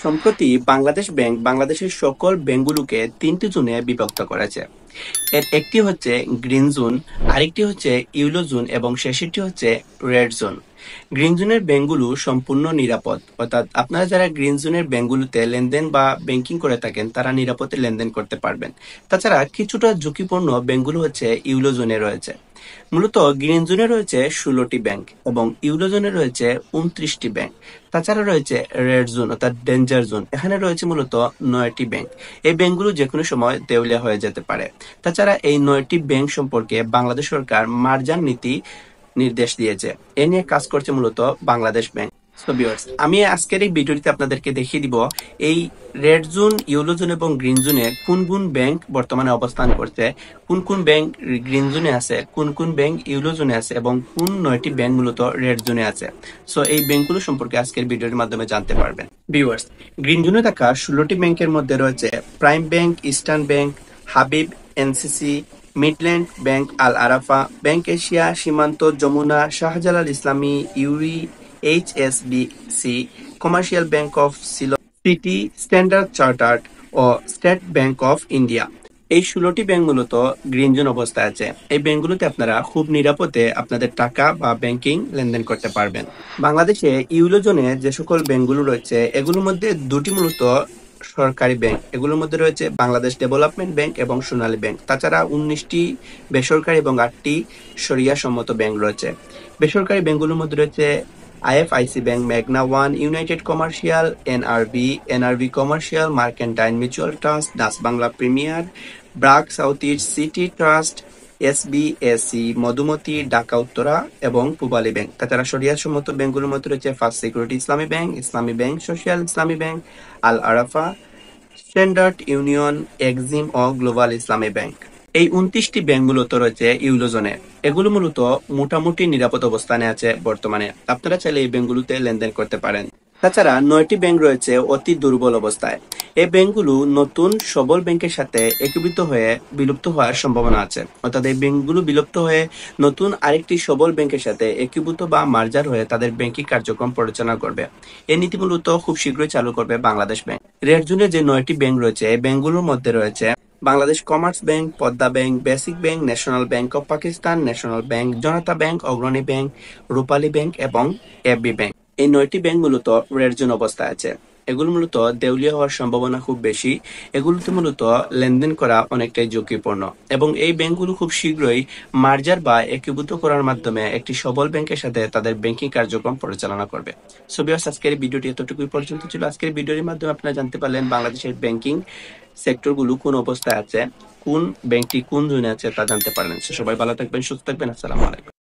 সম্প্রতি বাংলাদেশ ব্যাংক বাংলাদেশের সকল ব্যাংকগুলোকে ৩টি জোনে বিভক্ত করেছে। এর একটি হচ্ছে গ্রিন জোন, আরেকটি হচ্ছে ইয়েলো জোন এবং শেষেরটি হচ্ছে রেড জোন। গ্রিন জোনের ব্যাংকগুলো সম্পূর্ণ নিরাপদ, অর্থাৎ আপনারা যারা গ্রিন জোনের ব্যাংকগুলোতে লেনদেন বা ব্যাংকিং করে থাকেন তারা নিরাপদে লেনদেন করতে পারবেন। তাছাড়া কিছুটা ঝুঁকিপূর্ণ ব্যাংকগুলো হচ্ছে ইয়েলো জোনে রয়েছে। মূলত গ্রিন জোনে রয়েছে 16টি ব্যাংক এবং ইউরো জোনে রয়েছে 29টি ব্যাংক। তাছাড়া রয়েছে রেড জোন অর্থাৎ ডেঞ্জার জোন, এখানে রয়েছে মূলত 9টি ব্যাংক। এই ব্যাংকগুলো যে কোনো সময় দেউলিয়া হয়ে যেতে পারে। তাছাড়া এই 9টি ব্যাংক সম্পর্কে বাংলাদেশ সরকার মার্জার নীতি নির্দেশ দিয়েছে, এ নিয়ে কাজ করছে মূলত বাংলাদেশ ব্যাংক। So viewers, আমি আজকের এই ভিডিওটিতে আপনাদেরকে দেখিয়ে দিব এই রেড জোন, ইয়েলো জোন এবং গ্রিন জোনে কোন কোন ব্যাংক বর্তমানে অবস্থান করছে, কোন কোন ব্যাংক গ্রিন জোনে আছে, কোন কোন ব্যাংক ইয়েলো জোনে আছে এবং কোন 9টি ব্যাংক মূলত রেড জোনে আছে। সো এই ব্যাংকগুলো সম্পর্কে আজকের ভিডিওর মাধ্যমে জানতে পারবেন। ভিউয়ার্স, গ্রিন জোনে থাকা 16টি ব্যাংকের মধ্যে রয়েছে prime bank, eastern bank, Habib, NCC, midland bank, Al Arafah, bank Asia, Shimanto, Jamuna, Shahjalal Islami, ইউরি, HSBC, commercial bank of city, standard chartered ও স্টেট ব্যাংক অফ ইন্ডিয়া। এই 16টি ব্যাংক মূলত গ্রিন জোন অবস্থায় আছে। এই ব্যাংকগুলোতে আপনারা খুব নিরাপদে আপনাদের টাকা বা ব্যাংকিং লেনদেন করতে পারবেন। বাংলাদেশে ইউরো জোনে যে সকল ব্যাংকগুলো রয়েছে এগুলোর মধ্যে দুটি মূলত সরকারি ব্যাংক, এগুলোর মধ্যে রয়েছে বাংলাদেশ ডেভেলপমেন্ট ব্যাংক এবং সোনালী ব্যাংক। তাছাড়া 19টি বেসরকারি এবং 8টি শরিয়া সম্মত ব্যাংক রয়েছে। বেসরকারি ব্যাংকগুলোর মধ্যে রয়েছে আইএফআইসি ব্যাংক, মেঘনা one, United commercial, NRB commercial, mercantile mutual trust, Dutch Bangla premier, BRAC south east, city trust, SBAC, Madhumati, Dhaka Uttara এবং পূবালী ব্যাংক। তাছাড়া শরিয়া সম্মত ব্যাংকগুলোর মধ্যে রয়েছে ফার্স্ট সিকিউরিটি ইসলামী ব্যাংক, সোশ্যাল ইসলামী bank, Al Arafah, standard union, Exim ও গ্লোবাল ইসলামী ব্যাংক। এই 29টি ব্যাংক মূলত রয়েছে ইউরো জোনে। এগুলো মূলত মোটামুটি নিরাপদ অবস্থানে আছে বর্তমানে। আপনারা চাইলে এই ব্যাংকগুলোতে লেনদেন করতে পারেন। তাছাড়া 9টি ব্যাংক রয়েছে অতি দুর্বল অবস্থায়। এই ব্যাংকগুলো নতুন সবল ব্যাংকের সাথে একীভূত হয়ে বিলুপ্ত হওয়ার সম্ভাবনা আছে, অর্থাৎ এই ব্যাংকগুলো বিলুপ্ত হয়ে নতুন আরেকটি সবল ব্যাংকের সাথে একীভূত বা মার্জার হয়ে তাদের ব্যাংকিং কার্যক্রম পরিচালনা করবে। এই নীতি মূলত খুব শীঘ্রই চালু করবে বাংলাদেশ ব্যাংক। রেড জোনে যে 9টি ব্যাংক রয়েছে এই ব্যাংকগুলোর মধ্যে রয়েছে Bangladesh commerce bank, Padma bank, basic bank, national bank of Pakistan, national bank, Janata bank, অগ্রণী ব্যাংক, রূপালী ব্যাংক এবং এবি ব্যাংক। এই 9টি ব্যাংক মূলত রেড জোন অবস্থায় আছে। এগুলো মূলত দেউলিয়া হওয়ার সম্ভাবনা খুব বেশি। এগুলোতে মূলত লেনদেন করা অনেকটাই ঝুঁকিপূর্ণ এবং এই ব্যাংকগুলো খুব শীঘ্রই মার্জার বা একীভূত করার মাধ্যমে একটি সবল ব্যাংকের সাথে তাদের ব্যাংকিং কার্যক্রম পরিচালনা করবে। সো ভিউয়ার্স, আজকের ভিডিওটি এতটুকুই পর্যন্ত ছিল। আজকের ভিডিওর মাধ্যমে আপনারা জানতে পারলেন বাংলাদেশের ব্যাংকিং সেক্টরগুলো কোন অবস্থায় আছে, কোন ব্যাংকটি কোন জোনে আছে তা জানতে পারলেন। সবাই ভালো থাকবেন, সুস্থ থাকবেন। আসসালামু আলাইকুম।